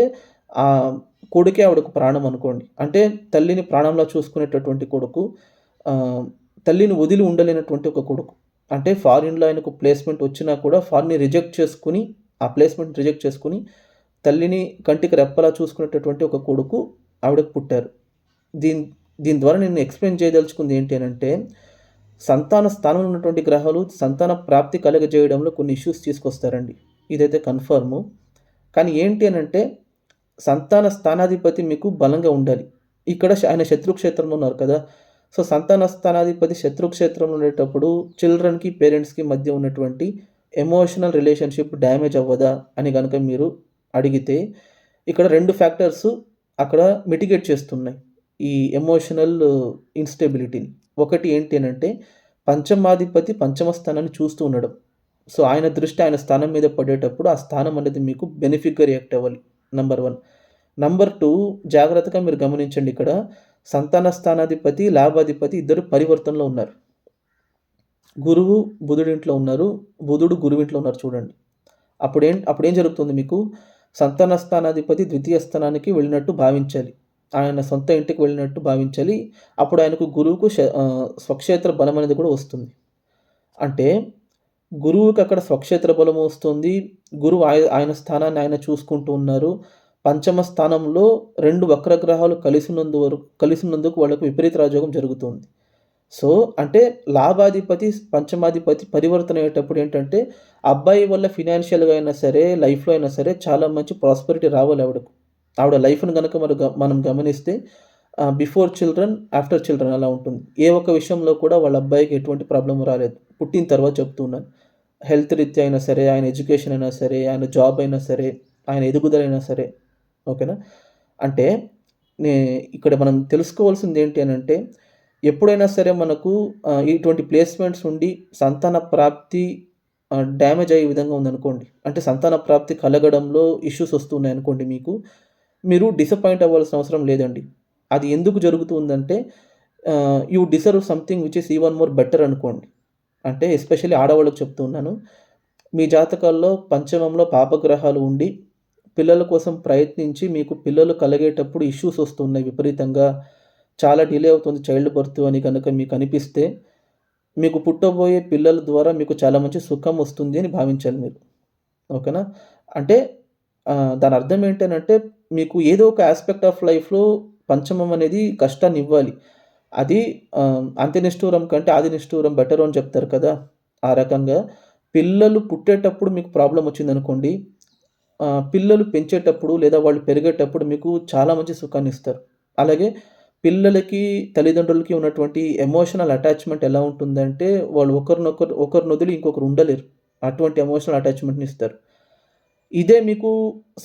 కొడుకే ఆవిడకు ప్రాణం అనుకోండి. అంటే తల్లిని ప్రాణంలా చూసుకునేటటువంటి కొడుకు. తల్లిని వదిలి ఉండలేనటువంటి ఒక కొడుకు. అంటే ఫారిన్‌లో ఆయనకు ప్లేస్‌మెంట్ వచ్చినా కూడా ఫారిన్‌ని రిజెక్ట్ చేసుకొని, ఆ ప్లేస్‌మెంట్ రిజెక్ట్ చేసుకొని, తల్లిని కంటికి రెప్పలా చూసుకునేటటువంటి ఒక కొడుకు ఆవిడకు పుట్టారు. దీని దీని ద్వారా నేను ఎక్స్‌ప్లెయిన్ చేయదలుచుకుంది ఏంటి అనంటే, సంతాన స్థానంలో ఉన్నటువంటి గ్రహాలు సంతాన ప్రాప్తి కలుగజేయడంలో కొన్ని ఇష్యూస్ తీసుకొస్తారండి. ఇదైతే కన్ఫర్ము. కానీ ఏంటి అనంటే, సంతాన స్థానాధిపతి మీకు బలంగా ఉండాలి. ఇక్కడ ఆయన శత్రుక్షేత్రంలో ఉన్నారు కదా! సో, సంతాన స్థానాధిపతి శత్రుక్షేత్రంలో ఉండేటప్పుడు చిల్డ్రన్‌కి, పేరెంట్స్‌కి మధ్య ఉన్నటువంటి ఎమోషనల్ రిలేషన్‌షిప్ డ్యామేజ్ అవ్వదా అని గనుక మీరు అడిగితే, ఇక్కడ 2 ఫ్యాక్టర్స్ అక్కడ మిటిగేట్ చేస్తున్నాయి. ఈ ఎమోషనల్ ఇన్‌స్టెబిలిటీని. ఒకటి ఏంటి అనంటే, పంచమాధిపతి పంచమ స్థానాన్ని చూస్తూ ఉండడం. సో, ఆయన దృష్టి ఆయన స్థానం మీద పడేటప్పుడు, ఆ స్థానం అనేది మీకు బెనిఫిక్‌గా రియాక్ట్ అవ్వాలి. నంబర్ 1. నంబర్ 2 జాగ్రత్తగా మీరు గమనించండి ఇక్కడ. సంతాన స్థానాధిపతి, లాభాధిపతి ఇద్దరు పరివర్తనలో ఉన్నారు. గురువు బుధుడింట్లో ఉన్నారు. బుధుడు గురువింట్లో ఉన్నారు చూడండి. అప్పుడేం జరుగుతుంది మీకు? సంతాన స్థానాధిపతి ద్వితీయ స్థానానికి వెళ్ళినట్టు భావించాలి. ఆయన సొంత ఇంటికి వెళ్ళినట్టు భావించాలి. అప్పుడు ఆయనకు గురువుకు స్వక్షేత్ర బలం అనేది కూడా వస్తుంది. అంటే గురువుకి అక్కడ స్వక్షేత్ర బలము వస్తుంది. గురువు ఆయన స్థానాన్ని ఆయన చూసుకుంటూ ఉన్నారు. పంచమ స్థానంలో 2 వక్రగ్రహాలు కలిసినందుకు వాళ్ళకు విపరీత రాజయోగం జరుగుతుంది. సో, అంటే లాభాధిపతి, పంచమాధిపతి పరివర్తన అయ్యేటప్పుడు ఏంటంటే, అబ్బాయి వల్ల ఫినాన్షియల్‌గా అయినా సరే, లైఫ్‌లో అయినా సరే చాలా మంచి ప్రాస్పెరిటీ రావాలి ఆవిడకు. ఆవిడ లైఫ్‌ని గనక మనం గమనిస్తే బిఫోర్ చిల్డ్రన్, ఆఫ్టర్ చిల్డ్రన్ అలా ఉంటుంది. ఏ ఒక్క విషయంలో కూడా వాళ్ళ అబ్బాయికి ఎటువంటి ప్రాబ్లమ్ రాలేదు. పుట్టిన తర్వాత చెప్తూ ఉన్నాను. హెల్త్ రీత్యా అయినా సరే, ఆయన ఎడ్యుకేషన్ అయినా సరే, ఆయన జాబ్ అయినా సరే, ఆయన ఎదుగుదలైనా సరే. ఓకేనా? అంటే నే ఇక్కడ మనం తెలుసుకోవాల్సింది ఏంటి అనంటే, ఎప్పుడైనా సరే మనకు ఇటువంటి ప్లేస్‌మెంట్స్ ఉండి సంతాన ప్రాప్తి డ్యామేజ్ అయ్యే విధంగా ఉందనుకోండి. అంటే సంతాన ప్రాప్తి కలగడంలో ఇష్యూస్ వస్తున్నాయనుకోండి మీకు. మీరు డిసప్పాయింట్ అవ్వాల్సిన అవసరం లేదండి. అది ఎందుకు జరుగుతుందంటే you deserve something which is even more better అనుకోండి. అంటే ఎస్పెషల్లీ ఆడవాళ్ళకి చెప్తూ ఉన్నాను. మీ జాతకాల్లో పంచమంలో పాపగ్రహాలు ఉండి, పిల్లల కోసం ప్రయత్నించి మీకు పిల్లలు కలిగేటప్పుడు ఇష్యూస్ వస్తున్నాయి విపరీతంగా. చాలా డిలే అవుతుంది చైల్డ్ బర్త్ అని గనక మీకు అనిపిస్తే, మీకు పుట్టబోయే పిల్లల ద్వారా మీకు చాలా మంచి సుఖం వస్తుంది అని భావించాలి మీరు. ఓకేనా? అంటే దాని అర్థం ఏంటనంటే, మీకు ఏదో ఒక యాస్పెక్ట్ ఆఫ్ లైఫ్‌లో పంచమం అనేది కష్టాన్నివ్వాలి. అది అంత్య నిష్ఠూరం కంటే ఆది నిష్ఠూరం బెటరు అని చెప్తారు కదా! ఆ రకంగా పిల్లలు పుట్టేటప్పుడు మీకు ప్రాబ్లమ్ వచ్చిందనుకోండి, పిల్లలు పెంచేటప్పుడు లేదా వాళ్ళు పెరిగేటప్పుడు మీకు చాలా మంచి సుఖాన్నిస్తారు. అలాగే పిల్లలకి, తల్లిదండ్రులకి ఉన్నటువంటి ఎమోషనల్ అటాచ్‌మెంట్ ఎలా ఉంటుందంటే, వాళ్ళు ఒకరినొదిలి ఇంకొకరు ఉండలేరు. అటువంటి ఎమోషనల్ అటాచ్‌మెంట్‌నిస్తారు. ఇదే మీకు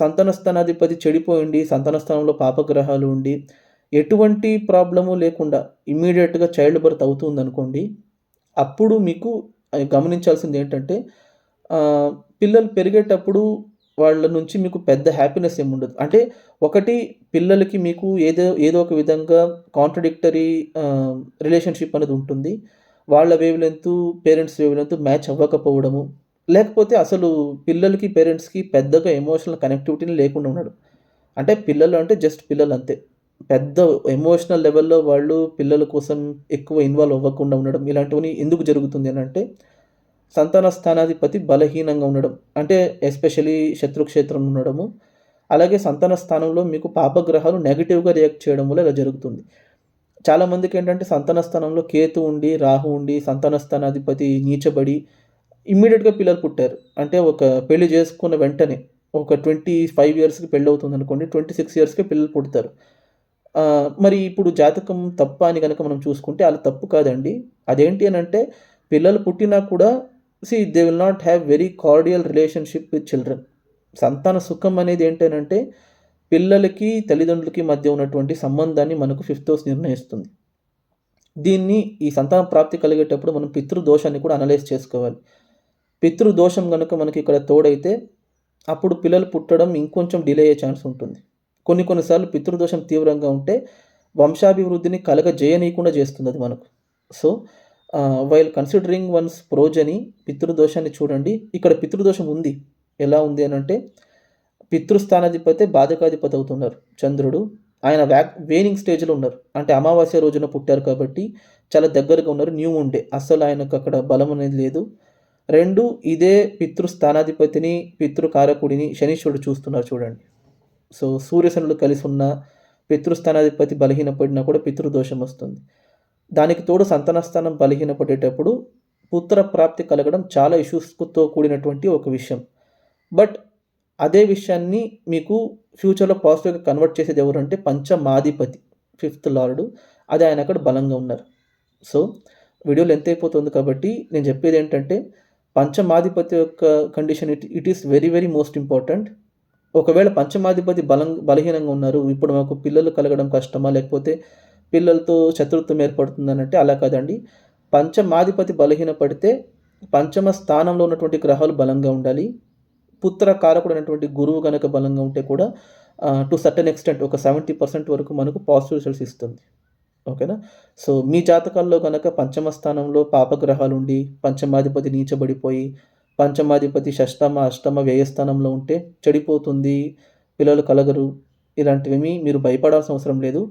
సంతాన స్థానాధిపతి చెడిపోయుండి, సంతాన స్థానంలో పాపగ్రహాలు ఉండి, ఎటువంటి ప్రాబ్లము లేకుండా ఇమ్మీడియేట్‌గా చైల్డ్ బర్త్ అవుతుందనుకోండి, అప్పుడు మీకు గమనించాల్సిందేంటంటే, ఆహ్, పిల్లలు పెరిగేటప్పుడు వాళ్ళ నుంచి మీకు పెద్ద హ్యాపీనెస్ ఏముండదు. అంటే ఒకటి పిల్లలకి మీకు ఏదో ఒక విధంగా కాంట్రడిక్టరీ రిలేషన్‌షిప్ అనేది ఉంటుంది. వాళ్ళ wave length, parents wave length match అవ్వకపోవడము. లేకపోతే అసలు పిల్లలకి, పేరెంట్స్‌కి పెద్దగా ఎమోషనల్ కనెక్టివిటీనే లేకుండా ఉండడం. అంటే పిల్లలు అంటే జస్ట్ పిల్లలంతే. పెద్ద ఎమోషనల్ లెవెల్‌లో వాళ్ళు పిల్లల కోసం ఎక్కువ ఇన్వాల్వ్ అవ్వకుండా ఉండడం. ఇలాంటివన్నీ ఎందుకు జరుగుతుంది అనంటే, సంతాన స్థానాధిపతి బలహీనంగా ఉండడం. అంటే ఎస్పెషల్లీ శత్రుక్షేత్రంలో ఉండడము. అలాగే సంతాన స్థానంలో మీకు పాపగ్రహాలు నెగెటివ్‌గా రియాక్ట్ చేయడం వల్ల ఇలా జరుగుతుంది. చాలామందికేంటంటే సంతాన స్థానంలో కేతు ఉండి, రాహు ఉండి, సంతాన స్థానాధిపతి నీచబడి ఇమ్మీడియేట్‌గా పిల్లలు పుట్టారు. అంటే ఒక పెళ్లి చేసుకున్న వెంటనే ఒక 25 ఇయర్స్‌కి పెళ్లవుతుందనుకోండి. 26 ఇయర్స్‌కే పిల్లలు పుడతారు. మరి ఇప్పుడు జాతకం తప్పా అని గనక మనం చూసుకుంటే అలా తప్పు కాదండి. అదేంటి అనంటే పిల్లలు పుట్టినా కూడా they will not have very cordial relationship with children. సంతాన సుఖం అనేది ఏంటనంటే పిల్లలకి, తల్లిదండ్రులకి మధ్య ఉన్నటువంటి సంబంధాన్ని మనకు ఫిఫ్త్ హౌస్ నిర్ణయిస్తుంది. దీన్ని ఈ సంతాన ప్రాప్తి కలిగేటప్పుడు మనం పితృదోషాన్ని కూడా అనలైజ్ చేసుకోవాలి. పితృదోషం గనుక మనకిక్కడ తోడైతే, అప్పుడు పిల్లలు పుట్టడం ఇంకొంచెం డిలే అయ్యే ఛాన్స్ ఉంటుంది. కొన్ని సార్లు పితృదోషం తీవ్రంగా ఉంటే, వంశాభివృద్ధిని కలగజేయనీయకుండా చేస్తుందది మనకు. So, while considering once progeny పితృదోషాన్ని చూడండి. ఇక్కడ పితృదోషం ఉంది. ఎలా ఉంది అనంటే, పితృస్థానాధిపతే బాధకాధిపతి అవుతున్నారు చంద్రుడు. ఆయన వేనింగ్ స్టేజ్‌లో ఉన్నారు. అంటే అమావాస్య రోజున పుట్టారు కాబట్టి, చాలా దగ్గరగా ఉన్నారు. న్యూ ఉండే. అస్సలు ఆయనకక్కడ బలం అనేది లేదు. 2 ఇదే పితృస్థానాధిపతిని, పితృకారకుడిని శనీశ్వరుడు చూస్తున్నారు చూడండి. సో, సూర్యశనులు కలిసున్న పితృస్థానాధిపతి బలహీనపడినా కూడా పితృదోషం వస్తుంది. దానికి తోడు సంతాన స్థానం బలహీనపడేటప్పుడు పుత్ర ప్రాప్తి కలగడం చాలా ఇష్యూస్‌తో కూడినటువంటి ఒక విషయం. బట్ అదే విషయాన్ని మీకు ఫ్యూచర్‌లో పాజిటివ్‌గా కన్వర్ట్ చేసేది ఎవరంటే పంచమాధిపతి, ఫిఫ్త్ లార్డు. అది ఆయన అక్కడ బలంగా ఉన్నారు. సో, వీడియో లెంత్ అయిపోతుంది కాబట్టి నేను చెప్పేదేంటంటే పంచమాధిపతి యొక్క condition it is very, very most important. ఒకవేళ పంచమాధిపతి బలహీనంగా ఉన్నారు. ఇప్పుడు మాకు పిల్లలు కలగడం కష్టమా? లేకపోతే పిల్లలతో శత్రుత్వం ఏర్పడుతుందనంటే అలా కాదండి. పంచమాధిపతి బలహీనపడితే పంచమ స్థానంలో ఉన్నటువంటి గ్రహాలు బలంగా ఉండాలి. పుత్ర కారకుడైనటువంటి గురువు గనక బలంగా ఉంటే కూడా టు సర్టెన్ ఎక్స్‌టెంట్ ఒక 70% వరకు మనకు పాజిటివ్ రిజల్ట్స్ ఇస్తుంది. ఓకేనా? సో, మీ జాతకాల్లో గనక పంచమ స్థానంలో పాపగ్రహాలుండి, పంచమాధిపతి నీచబడిపోయి, పంచమాధిపతి షష్టమ, అష్టమ, వ్యయస్థానంలో ఉంటే చెడిపోతుంది, పిల్లలు కలగరు. ఇలాంటివేమీ మీరు భయపడాల్సిన అవసరం లేదు.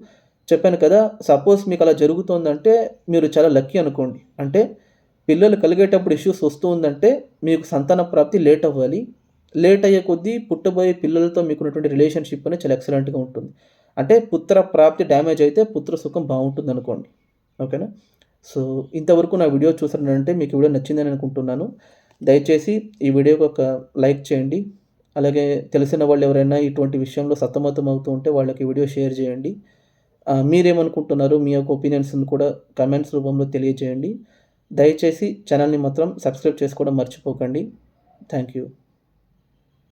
చెప్పాను కదా! సపోజ్ మీకలా జరుగుతోందంటే మీరు చాలా లక్కీ అనుకోండి. అంటే పిల్లలు కలిగేటప్పుడు ఇష్యూస్ వస్తూ ఉందంటే మీకు సంతాన ప్రాప్తి లేట్ అవ్వాలి. లేట్ అయ్యే కొద్దీ పుట్టబోయే పిల్లలతో మీకున్నటువంటి రిలేషన్‌షిప్ అనేది చాలా ఎక్సలెంట్‌గా ఉంటుంది. అంటే పుత్ర ప్రాప్తి డ్యామేజ్ అయితే పుత్ర సుఖం బావుంటుందనుకోండి. ఓకేనా? సో, ఇంతవరకు నా వీడియో చూసారంటే మీకు ఈ వీడియో నచ్చిందని అనుకుంటున్నాను. దయచేసి ఈ వీడియోకి ఒక లైక్ చేయండి. అలాగే తెలిసిన వాళ్ళు ఎవరైనా ఇటువంటి విషయంలో సతమతం అవుతూ ఉంటే వాళ్ళకి ఈ వీడియో షేర్ చేయండి. మీరేమనుకుంటున్నారో మీ యొక్క ఒపీనియన్స్‌ని కూడా కామెంట్స్ రూపంలో తెలియజేయండి. దయచేసి ఛానెల్‌ని మాత్రం సబ్స్క్రైబ్ చేసుకోవడం మర్చిపోకండి. Thank you.